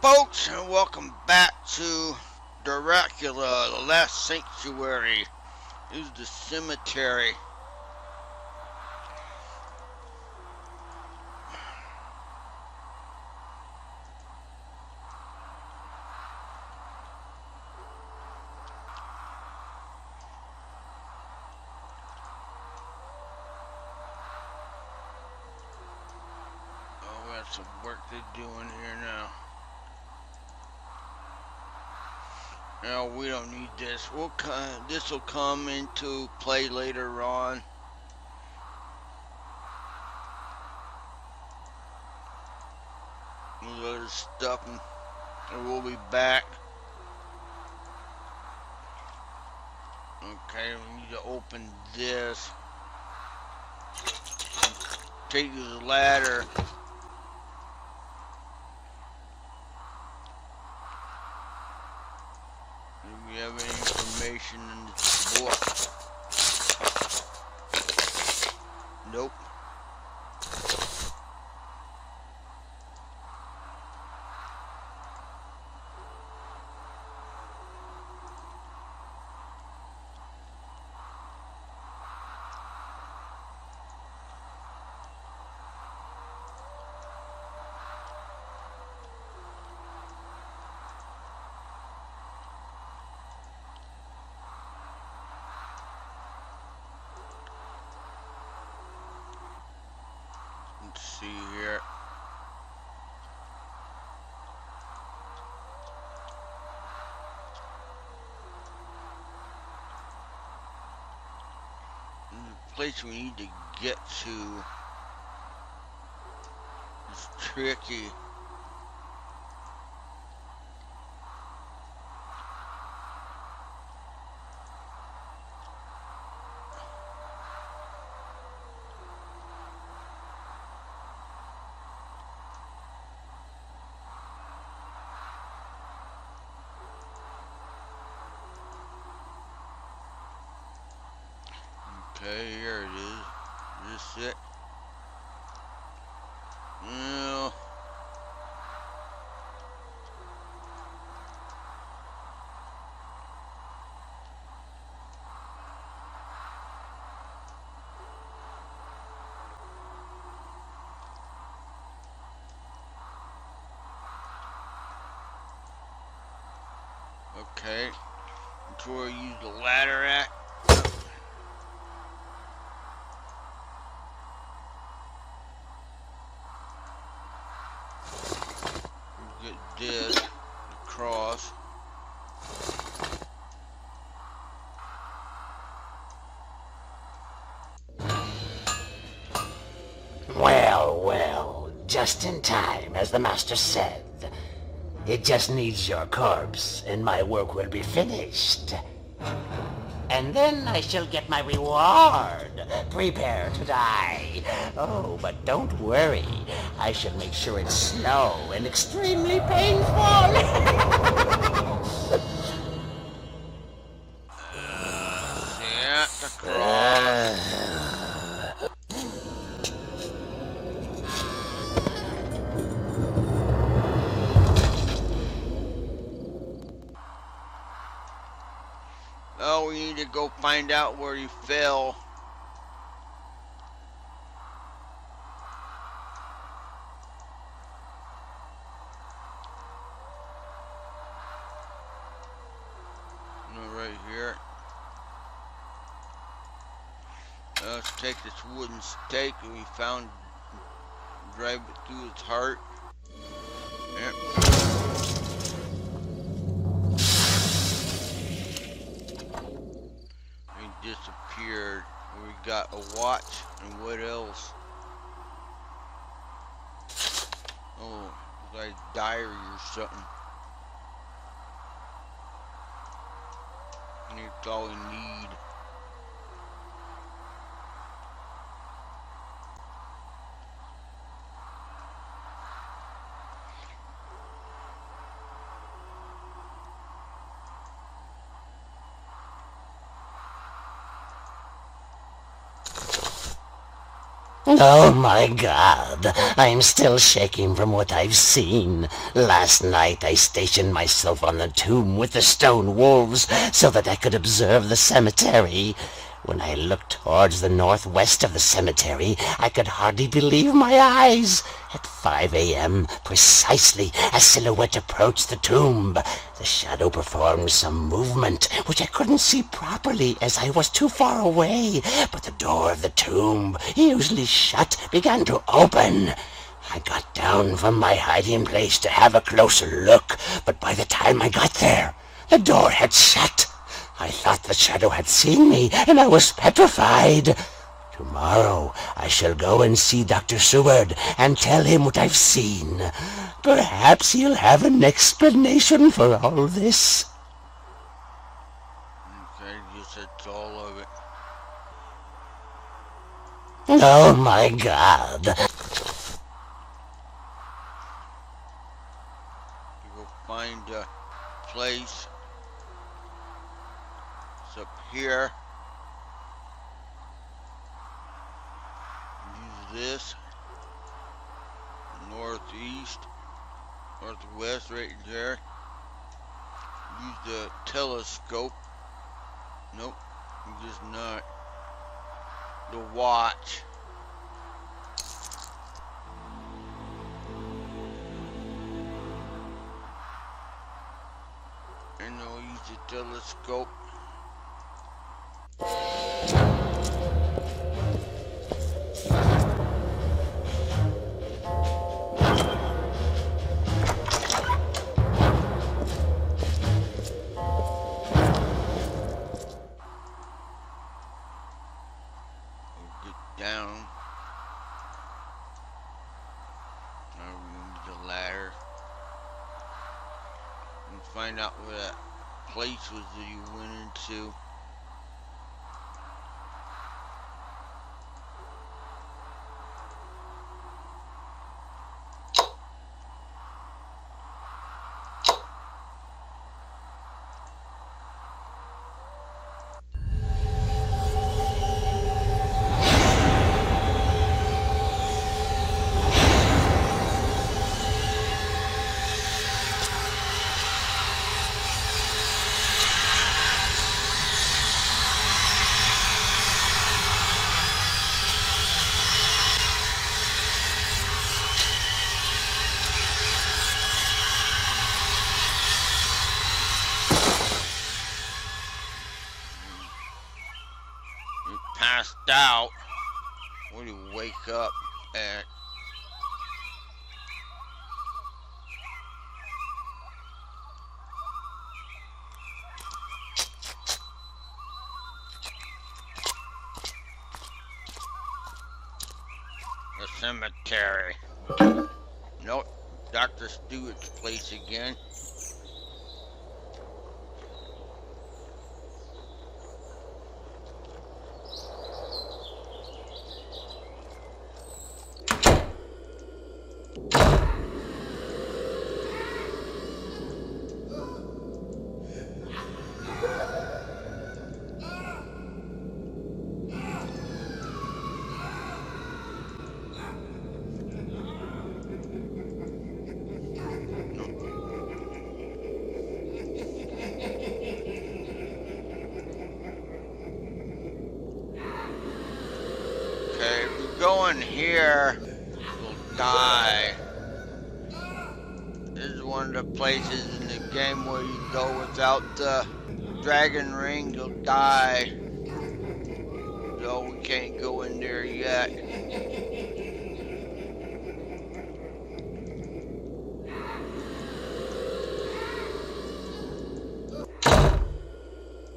Folks, and welcome back to Dracula, the last sanctuary. This is the cemetery. Oh, we have some work to do in here now. No, we don't need this. This will come into play later on. A lot of stuff, and we'll be back. Okay, we need to open this. Take the ladder. Do we have any information in this book? Nope. Let's see here. The place we need to get to is tricky. Okay, here it is. Is this it? No. Okay. That's where I use the ladder at. Get this across. Well, well, just in time, as the master said. It just needs your corpse, and my work will be finished. And then I shall get my reward. Prepare to die. Oh, but don't worry. I shall make sure it's slow and extremely painful. That's across. Oh, we need to go find out where he fell. No, right here. Let's take this wooden stake that we found, drive it through its heart. Yep. He disappeared. We got a watch, and what else? Oh, like a diary or something. And it's all we need. Oh my God, I'm still shaking from what I've seen. Last night I stationed myself on the tomb with the stone wolves so that I could observe the cemetery. When I looked towards the northwest of the cemetery, I could hardly believe my eyes. At 5 a.m., precisely, a silhouette approached the tomb. The shadow performed some movement, which I couldn't see properly as I was too far away, but the door of the tomb, usually shut, began to open. I got down from my hiding place to have a closer look, but by the time I got there, the door had shut. I thought the shadow had seen me, and I was petrified. Tomorrow I shall go and see Dr. Seward and tell him what I've seen. Perhaps he'll have an explanation for all this. Okay, guess that's all of it. Oh my God. You go find a place. It's up here. Use this. Northeast. Northwest right there. Use the telescope. Nope. Just not. The watch. And I'll use the telescope. Down. Now we need the ladder. And find out where that place was that you went into. You passed out. When do you wake up at? The cemetery. Nope. Dr. Stewart's place again. Okay, if you go in here, you'll die. This is one of the places in the game where you go without the dragon ring, you'll die. So we can't go in there yet.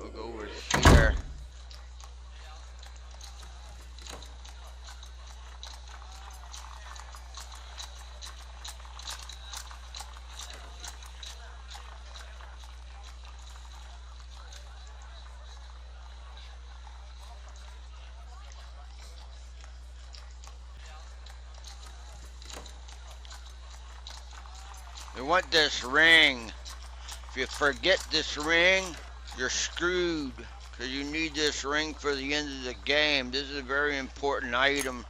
We'll go over here. You want this ring. If you forget this ring, you're screwed. Because you need this ring for the end of the game. This is a very important item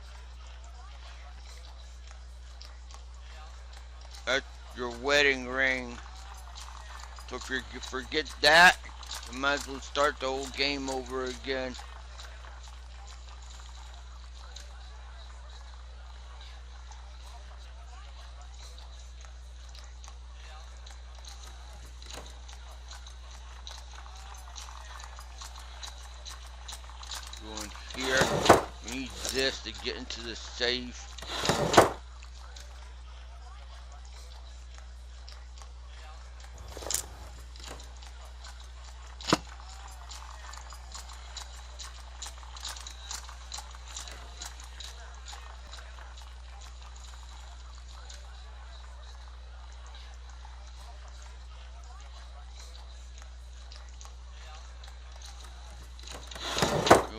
That's your wedding ring. So if you forget that, you might as well start the whole game over again. Go in here. We need this to get into the safe.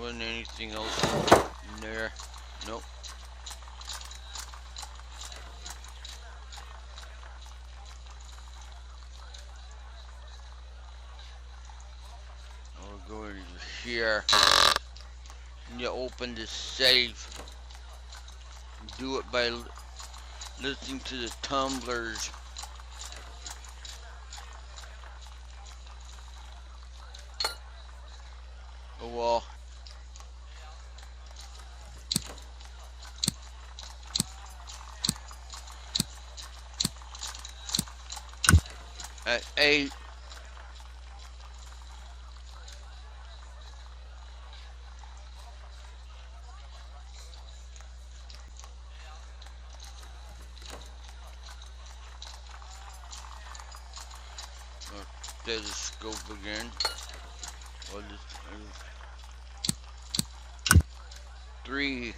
Wasn't anything else in there? Nope. I'll go in here. And you open the safe. Do it by listening to the tumblers. Oh well. At 8. Stethoscope again. What is 3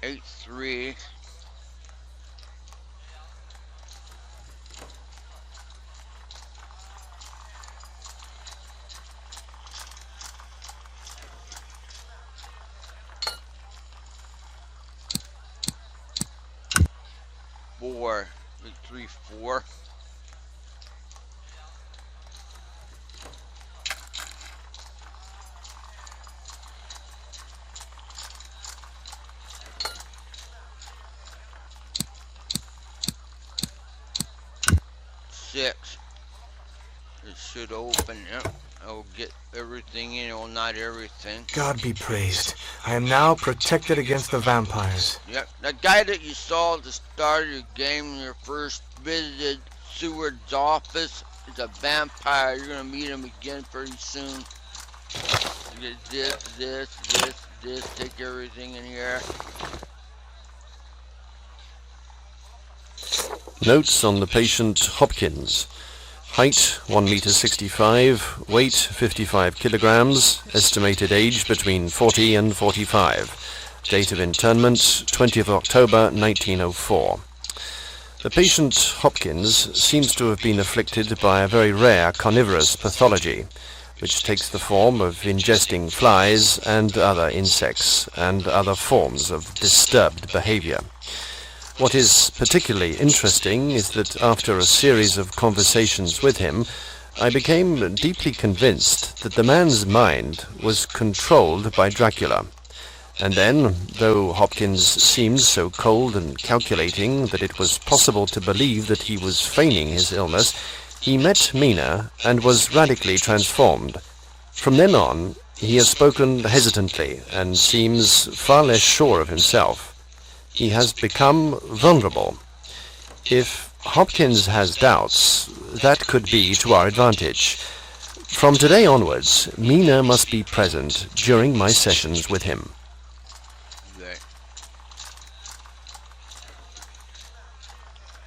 8 3 4 8 3 4 6. It should open. Yep. I'll get everything in. Well, not everything. God be praised. I am now protected against the vampires. Yep. That guy that you saw at the start of your game when you first visited Seward's office is a vampire. You're gonna meet him again pretty soon. You get this. Take everything in here. Notes on the patient Hopkins. Height 1 meter 65, weight 55 kilograms, estimated age between 40 and 45. Date of internment 20th October 1904. The patient Hopkins seems to have been afflicted by a very rare carnivorous pathology, which takes the form of ingesting flies and other insects and other forms of disturbed behavior. What is particularly interesting is that after a series of conversations with him, I became deeply convinced that the man's mind was controlled by Dracula. And then, though Hopkins seemed so cold and calculating that it was possible to believe that he was feigning his illness, he met Mina and was radically transformed. From then on, he has spoken hesitantly and seems far less sure of himself. He has become vulnerable. If Hopkins has doubts, that could be to our advantage. From today onwards, Mina must be present during my sessions with him. Okay.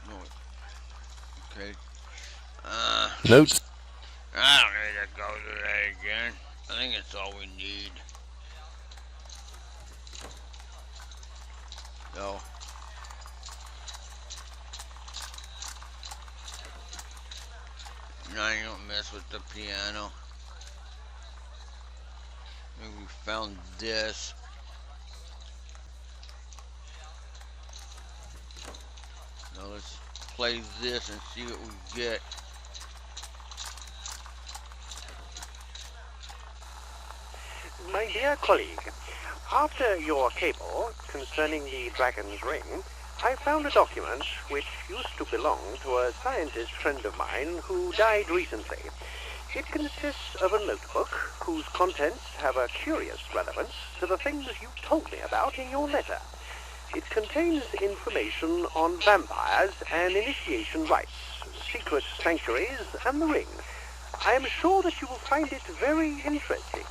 No. Okay. Notes. I don't need to go through that again. I think it's all we need. No. No, you don't mess with the piano. I think we found this. Now let's play this and see what we get. My dear colleague, after your cable concerning the dragon's ring, I found a document which used to belong to a scientist friend of mine who died recently. It consists of a notebook whose contents have a curious relevance to the things you told me about in your letter. It contains information on vampires and initiation rites, secret sanctuaries, and the ring. I am sure that you will find it very interesting.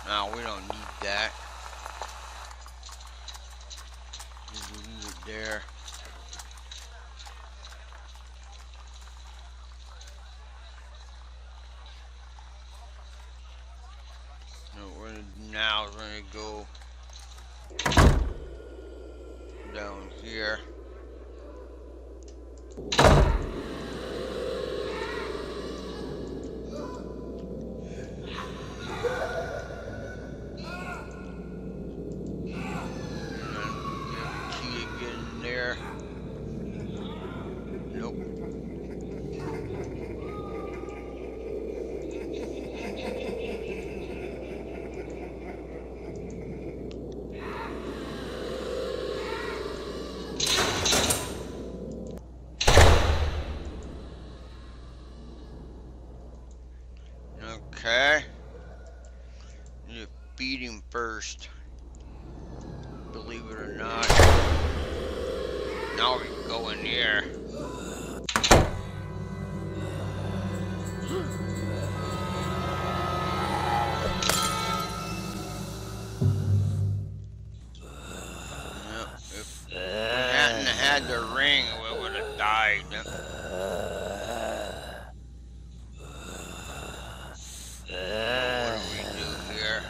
No, we don't need that. Just leave it there. No, we're gonna now we're gonna go down here. There. Nope. Okay. Need to beat him first. Believe it or not. Now we can go in here. If we hadn't had the ring, we would have died. What do we do here?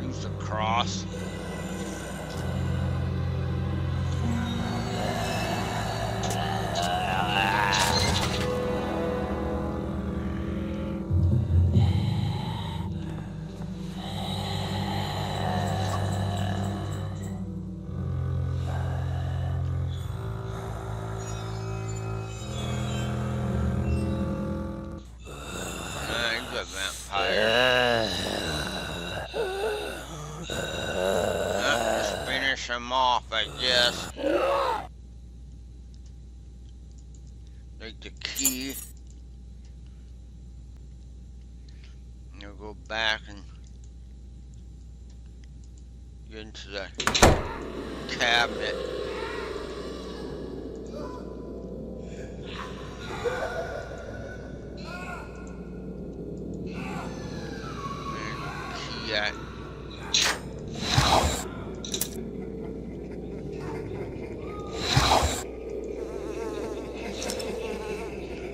Use the cross. He's a vampire. Just finish him off, I guess. Take the key. You'll go back and get into the cabinet. At.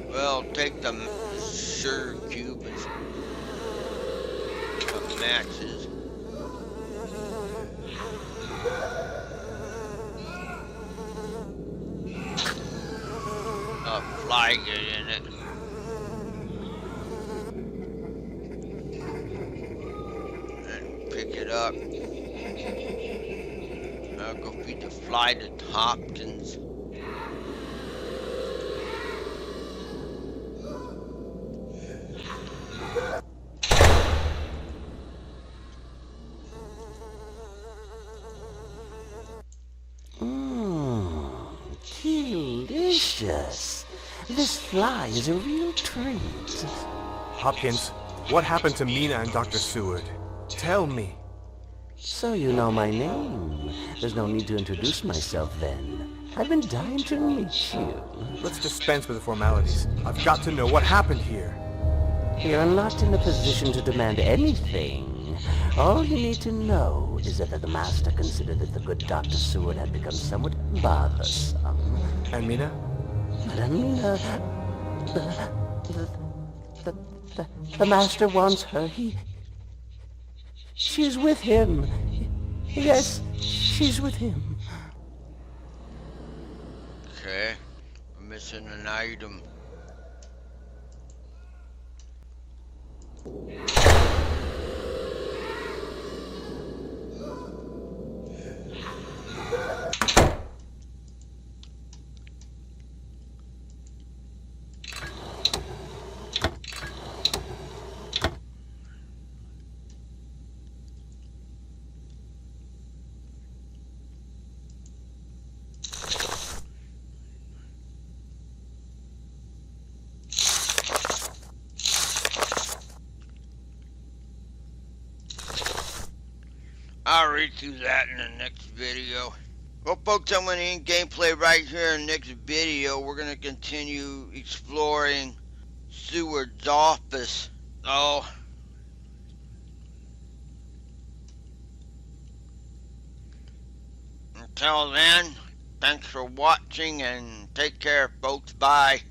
Well, take the sugar cube and some matches. A fly get in it. Pick it up. I'll go feed the fly to Hopkins. Delicious. This fly is a real treat. Hopkins, what happened to Mina and Dr. Seward? Tell me. So you know my name. There's no need to introduce myself then. I've been dying to meet you. Let's dispense with the formalities. I've got to know what happened here. You're not in a position to demand anything. All you need to know is that the Master considered that the good Dr. Seward had become somewhat bothersome. And Mina? And Mina... The Master wants her. She's with him. Yes, she's with him. Okay, we're missing an item. read through that in the next video. Well, folks, I'm going to end gameplay right here in the next video. We're going to continue exploring Seward's office. Oh, until then, thanks for watching and take care, folks. Bye.